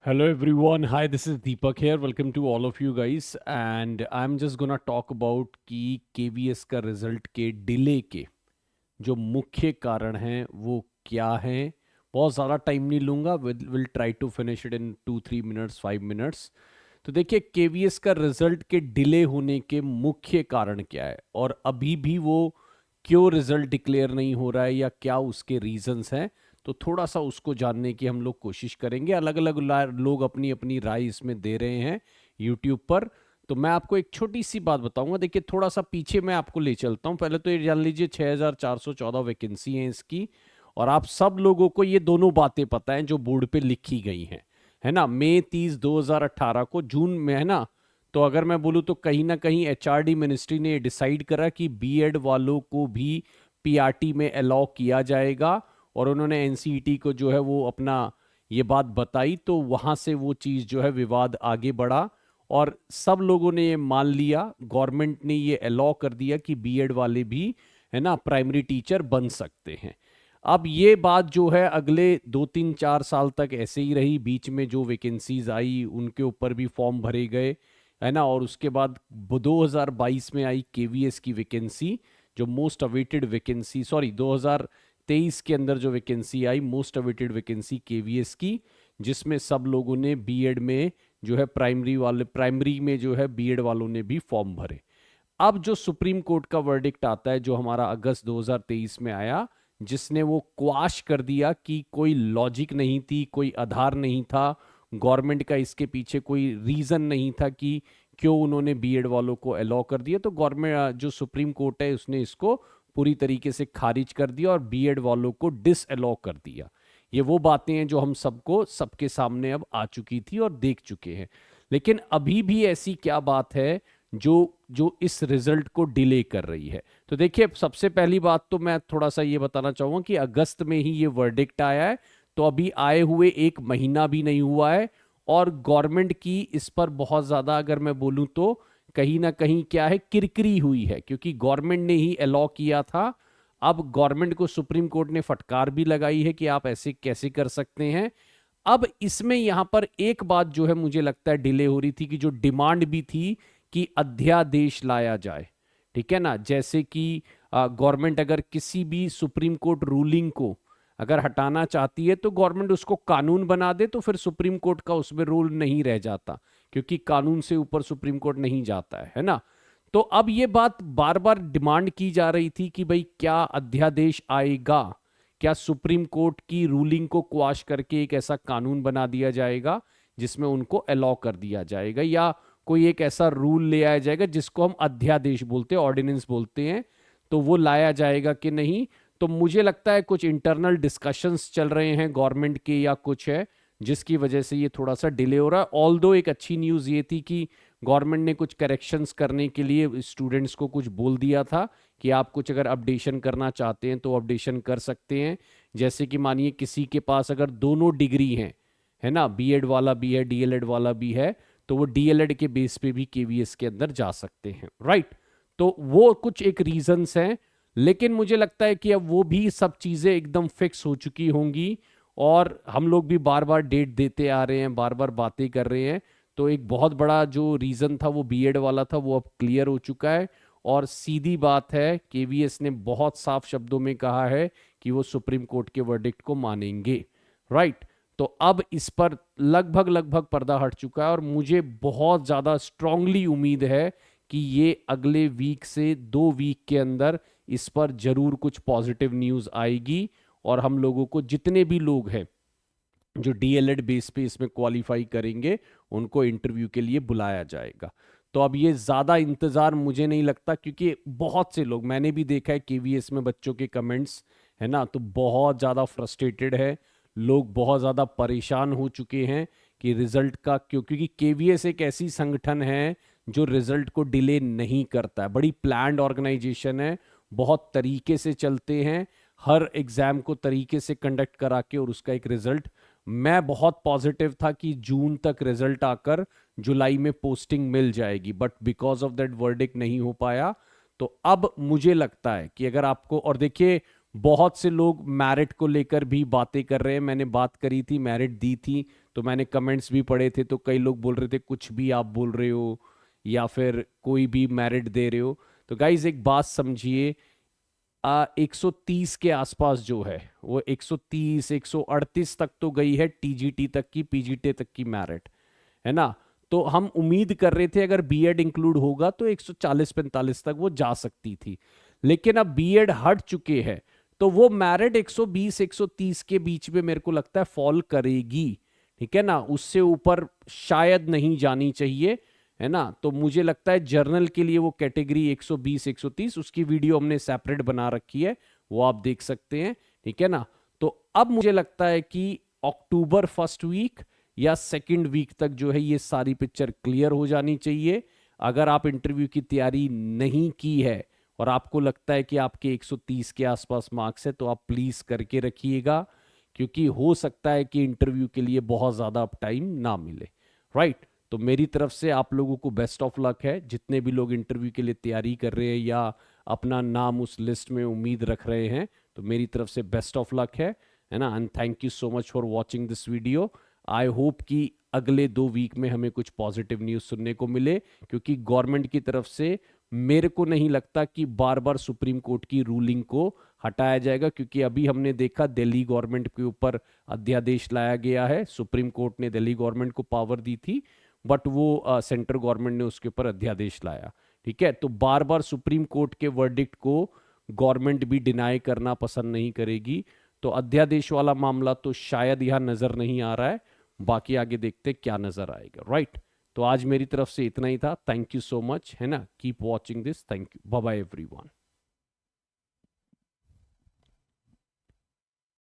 Hello everyone. Hi, this is Deepak here. Welcome to all of you guys. And I'm just gonna talk about कि KVS का result के delay के जो मुख्य कारण हैं वो क्या हैं। बहुत ज़्यादा टाइम नहीं लूँगा. Will try to finish it in 2-3 minutes 5 minutes. तो देखिए केवीएस का रिजल्ट के डिले होने के मुख्य कारण क्या है और अभी भी वो क्यों रिजल्ट डिक्लेयर नहीं हो रहा है या क्या उसके रीजंस हैं. तो थोड़ा सा उसको जानने की हम लोग कोशिश करेंगे. अलग अलग लोग अपनी अपनी राय इसमें दे रहे हैं यूट्यूब पर. तो मैं आपको एक छोटी सी बात बताऊंगा. देखिए थोड़ा सा पीछे मैं आपको ले चलता हूं. पहले तो ये जान लीजिए 6414 वैकेंसी हैं इसकी. और आप सब लोगों को ये दोनों बातें पता हैं जो बोर्ड पे लिखी गई हैं, है ना. मई 30 2018 को जून में, है ना. तो अगर मैं बोलूँ तो कहीं ना कहीं एचआरडी मिनिस्ट्री ने डिसाइड करा कि बीएड वालों को भी पीआरटी में अलाउ किया जाएगा. और उन्होंने एनसीईटी को जो है वो अपना ये बात बताई. तो वहाँ से वो चीज़ जो है विवाद आगे बढ़ा और सब लोगों ने ये मान लिया. गवर्नमेंट ने ये अलाउ कर दिया कि बीएड वाले भी, है ना, प्राइमरी टीचर बन सकते हैं. अब ये बात जो है अगले 2-3-4 साल तक ऐसे ही रही. बीच में जो वैकेंसीज आई उनके ऊपर भी फॉर्म भरे गए, है ना. और उसके बाद 2022 में आई केवीएस की वैकेंसी, जो मोस्ट अवेटेड वैकेंसी, सॉरी 2023 के अंदर जो vacancy I most awaited vacancy KVS की, जिसमें सब लोगों ने बीएड में जो है प्राइमरी में जो है बीएड वालों ने भी फॉर्म भरे. अब जो सुप्रीम कोर्ट का वर्डिक्ट आता है जो हमारा अगस्त 2023 में आया, जिसने वो क्वाश कर दिया कि कोई लॉजिक नहीं थी, कोई आधार नहीं था, गवर्नमेंट का इसके पीछे कोई रीजन नहीं था कि क्यों उन्होंने बीएड वालों को अलाउ कर दिया. तो गवर्नमेंट जो सुप्रीम कोर्ट है उसने इसको पूरी तरीके से खारिज कर दिया और बीएड वालों को डिस अलाउ कर दिया. ये वो बातें हैं जो हम सबको सबके सामने अब आ चुकी थी और देख चुके हैं. लेकिन अभी भी ऐसी क्या बात है जो जो इस रिजल्ट को डिले कर रही है. तो देखिए सबसे पहली बात तो मैं थोड़ा सा ये बताना चाहूंगा कि अगस्त में ही ये वर्डिक्ट आया है. तो अभी आए हुए 1 महीना भी नहीं हुआ है. और गवर्नमेंट की इस पर बहुत ज्यादा, अगर मैं बोलूं तो कहीं ना कहीं क्या है, किरकिरी हुई है, क्योंकि गवर्नमेंट ने ही अलाउ किया था. अब गवर्नमेंट को सुप्रीम कोर्ट ने फटकार भी लगाई है कि आप ऐसे कैसे कर सकते हैं. अब इसमें यहां पर एक बात जो है मुझे लगता है डिले हो रही थी, कि जो डिमांड भी थी कि अध्यादेश लाया जाए, ठीक है ना. जैसे कि गवर्नमेंट अगर किसी भी सुप्रीम कोर्ट रूलिंग को अगर हटाना चाहती है तो गवर्नमेंट उसको कानून बना दे, तो फिर सुप्रीम कोर्ट का उसमें रोल नहीं रह जाता, क्योंकि कानून से ऊपर सुप्रीम कोर्ट नहीं जाता है ना. तो अब ये बात बार बार डिमांड की जा रही थी कि भाई क्या अध्यादेश आएगा, क्या सुप्रीम कोर्ट की रूलिंग को क्वाश करके एक ऐसा कानून बना दिया जाएगा जिसमें उनको अलाउ कर दिया जाएगा, या कोई एक ऐसा रूल ले आया जाएगा जिसको हम अध्यादेश बोलते हैं, ऑर्डिनेंस बोलते हैं, तो वो लाया जाएगा कि नहीं. तो मुझे लगता है कुछ इंटरनल डिस्कशंस चल रहे हैं गवर्नमेंट के या कुछ है, जिसकी वजह से ये थोड़ा सा डिले हो रहा है. ऑल्दो एक अच्छी न्यूज़ ये थी कि गवर्नमेंट ने कुछ करेक्शंस करने के लिए स्टूडेंट्स को कुछ बोल दिया था कि आप कुछ अगर अपडेशन करना चाहते हैं तो अपडेशन कर सकते हैं. जैसे कि मानिए किसी के पास अगर दोनों डिग्री हैं, है ना, बीएड वाला भी है डीएलएड वाला भी है, तो वो डीएलएड के बेस पे भी केवीएस के अंदर जा सकते हैं, राइट. तो वो कुछ एक रीजंस हैं. लेकिन मुझे लगता है कि अब वो भी सब चीज़ें एकदम फिक्स हो चुकी होंगी. और हम लोग भी बार बार डेट देते आ रहे हैं, बार बार बातें कर रहे हैं. तो एक बहुत बड़ा जो रीज़न था वो बीएड वाला था, वो अब क्लियर हो चुका है. और सीधी बात है, केवीएस ने बहुत साफ शब्दों में कहा है कि वो सुप्रीम कोर्ट के वर्डिक्ट को मानेंगे, राइट. तो अब इस पर लगभग लगभग पर्दा हट चुका है और मुझे बहुत ज़्यादा स्ट्रांगली उम्मीद है कि ये अगले वीक से 2 वीक के अंदर इस पर जरूर कुछ पॉजिटिव न्यूज़ आएगी. और हम लोगों को जितने भी लोग हैं जो डीएलएड बेस पे इसमें क्वालिफाई करेंगे उनको इंटरव्यू के लिए बुलाया जाएगा. तो अब ये ज़्यादा इंतज़ार मुझे नहीं लगता, क्योंकि बहुत से लोग मैंने भी देखा है केवीएस में बच्चों के कमेंट्स, है ना, तो बहुत ज़्यादा फ्रस्ट्रेटेड है. लोग बहुत ज़्यादा परेशान हो चुके हैं कि रिजल्ट का क्योंकि केवीएस एक ऐसी संगठन है जो रिजल्ट को डिले नहीं करता है. बड़ी प्लान्ड ऑर्गेनाइजेशन है, बहुत तरीके से चलते हैं, हर एग्जाम को तरीके से कंडक्ट करा के और उसका एक रिजल्ट. मैं बहुत पॉजिटिव था कि जून तक रिजल्ट आकर जुलाई में पोस्टिंग मिल जाएगी, but because of that verdict नहीं हो पाया. तो अब मुझे लगता है कि अगर आपको, और देखिए बहुत से लोग मैरिट को लेकर भी बातें कर रहे हैं, मैंने बात करी थी, मैरिट दी थी, तो मैंने कमेंट्स भी पढ़े थे, तो कई लोग बोल रहे थे कुछ भी आप बोल रहे हो या फिर कोई भी मेरिट दे रहे हो। तो गाइज एक बात समझिए, 130 के आसपास जो है वो 130 138 तक तो गई है, टीजीटी तक की, पीजीटी तक की मेरिट, है ना। तो हम उम्मीद कर रहे थे अगर बीएड इंक्लूड होगा तो 140-45 तक वो जा सकती थी, लेकिन अब बीएड हट चुके हैं तो वो मेरिट 120 130 के बीच में मेरे को लगता है फॉल करेगी, ठीक है ना। उससे ऊपर शायद नहीं जानी चाहिए, है ना। तो मुझे लगता है जर्नल के लिए वो कैटेगरी 120 130, उसकी वीडियो हमने सेपरेट बना रखी है, वो आप देख सकते हैं, ठीक है ना। तो अब मुझे लगता है कि अक्टूबर फर्स्ट वीक या सेकंड वीक तक जो है ये सारी पिक्चर क्लियर हो जानी चाहिए। अगर आप इंटरव्यू की तैयारी नहीं की है और आपको लगता है कि आपके 130 के आसपास मार्क्स है तो आप प्लीज करके रखिएगा, क्योंकि हो सकता है कि इंटरव्यू के लिए बहुत ज्यादा अब टाइम ना मिले, राइट। तो मेरी तरफ से आप लोगों को बेस्ट ऑफ लक है, जितने भी लोग इंटरव्यू के लिए तैयारी कर रहे हैं या अपना नाम उस लिस्ट में उम्मीद रख रहे हैं, तो मेरी तरफ से बेस्ट ऑफ लक है ना। And thank you so much for watching this video. I hope कि अगले 2 वीक में हमें कुछ पॉजिटिव न्यूज़ सुनने को मिले, क्योंकि गवर्नमेंट की तरफ से मेरे को नहीं लगता कि बार बार सुप्रीम कोर्ट की रूलिंग को हटाया जाएगा, क्योंकि अभी हमने देखा दिल्ली गवर्नमेंट के ऊपर अध्यादेश लाया गया है, सुप्रीम कोर्ट ने दिल्ली गवर्नमेंट को पावर दी थी बट वो सेंट्रल गवर्नमेंट ने उसके ऊपर अध्यादेश लाया, ठीक है। तो बार बार सुप्रीम कोर्ट के वर्डिक्ट को गवर्नमेंट भी डिनाई करना पसंद नहीं करेगी। तो अध्यादेश वाला मामला तो शायद यहां नजर नहीं आ रहा है, बाकी आगे देखते क्या नजर आएगा, राइट। तो आज मेरी तरफ से इतना ही था, थैंक यू सो मच, है ना। Keep watching this, thank you, bye bye everyone.